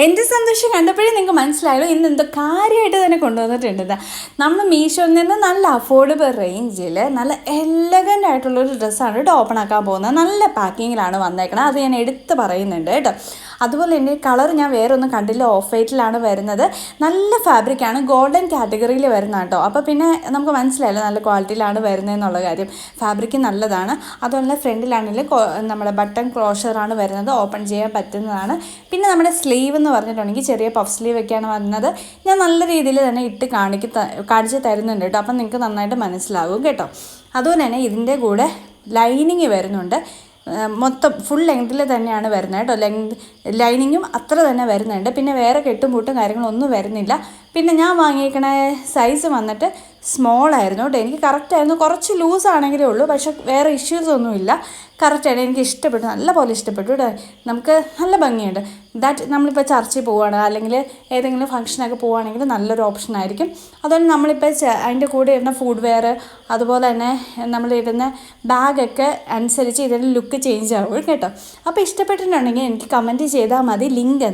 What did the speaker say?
എൻ്റെ സന്തോഷം കണ്ടപ്പോഴേ നിങ്ങൾക്ക് മനസ്സിലായല്ലോ ഇന്ന് എന്തോ കാര്യമായിട്ട് തന്നെ കൊണ്ടുവന്നിട്ടുണ്ട്. നമ്മൾ മീഷോയിൽ നിന്ന് നല്ല അഫോർഡബിൾ റേഞ്ചിൽ നല്ല എലഗൻ്റ് ആയിട്ടുള്ളൊരു ഡ്രസ്സാണ് കേട്ടോ ഓപ്പൺ ആക്കാൻ പോകുന്നത്. നല്ല പാക്കിങ്ങിലാണ് വന്നേക്കണം, അത് ഞാൻ എടുത്ത് പറയുന്നുണ്ട് കേട്ടോ. അതുപോലെ തന്നെ കളർ ഞാൻ വേറെ ഒന്നും കണ്ടില്ല, ഓഫ് വൈറ്റിലാണ് വരുന്നത്. നല്ല ഫാബ്രിക്കാണ്, ഗോൾഡൻ കാറ്റഗറിയിൽ വരുന്ന കേട്ടോ. അപ്പോൾ പിന്നെ നമുക്ക് മനസ്സിലായല്ലോ നല്ല ക്വാളിറ്റിയിലാണ് വരുന്നതെന്നുള്ള കാര്യം. ഫാബ്രിക്ക് നല്ലതാണ്. അതുപോലെ ഫ്രണ്ടിലാണെങ്കിൽ നമ്മുടെ ബട്ടൺ ക്ലോഷറാണ് വരുന്നത്, ഓപ്പൺ ചെയ്യാൻ പറ്റുന്നതാണ്. പിന്നെ നമ്മുടെ സ്ലീവ് എന്ന് പറഞ്ഞിട്ടുണ്ടെങ്കിൽ ചെറിയ പഫ് സ്ലീവ് ഒക്കെയാണ് വരുന്നത്. ഞാൻ നല്ല രീതിയിൽ തന്നെ ഇട്ട് കാണിച്ച് തരുന്നുണ്ട് കേട്ടോ, അപ്പം നിങ്ങൾക്ക് നന്നായിട്ട് മനസ്സിലാകും കേട്ടോ. അതുപോലെ തന്നെ ഇതിൻ്റെ കൂടെ ലൈനിങ് വരുന്നുണ്ട്, മൊത്തം ഫുൾ ലെങ്തിൽ തന്നെയാണ് വരുന്നത് കേട്ടോ. ലൈനിങ്ങും അത്ര തന്നെ വരുന്നുണ്ട്. പിന്നെ വേറെ കെട്ടും പൂട്ടും കാര്യങ്ങളൊന്നും വരുന്നില്ല. പിന്നെ ഞാൻ വാങ്ങിയേക്കണ സൈസ് വന്നിട്ട് സ്മോൾ ആയിരുന്നു കേട്ടോ. എനിക്ക് കറക്റ്റായിരുന്നു, കുറച്ച് ലൂസ് ആണെങ്കിലേ ഉള്ളൂ, പക്ഷേ വേറെ ഇഷ്യൂസൊന്നുമില്ല. കറക്റ്റായിട്ട് എനിക്ക് ഇഷ്ടപ്പെട്ടു, നല്ല പോലെ ഇഷ്ടപ്പെട്ടു കേട്ടോ. നമുക്ക് നല്ല ഭംഗിയുണ്ട്. നമ്മളിപ്പോൾ ചർച്ചിൽ പോവുകയാണ് അല്ലെങ്കിൽ ഏതെങ്കിലും ഫംഗ്ഷനൊക്കെ പോവുകയാണെങ്കിൽ നല്ലൊരു ഓപ്ഷൻ ആയിരിക്കും. അതുപോലെ നമ്മളിപ്പോൾ അതിൻ്റെ കൂടെ ഇടുന്ന ഫുഡ് വെയർ, അതുപോലെ തന്നെ നമ്മളിടുന്ന ബാഗൊക്കെ അനുസരിച്ച് ഇതിൻ്റെ ലുക്ക് ചേഞ്ച് ആവും കേട്ടോ. അപ്പോൾ ഇഷ്ടപ്പെട്ടിട്ടുണ്ടെങ്കിൽ എനിക്ക് കമൻറ്റ് ചെയ്താൽ മതി ലിങ്ക്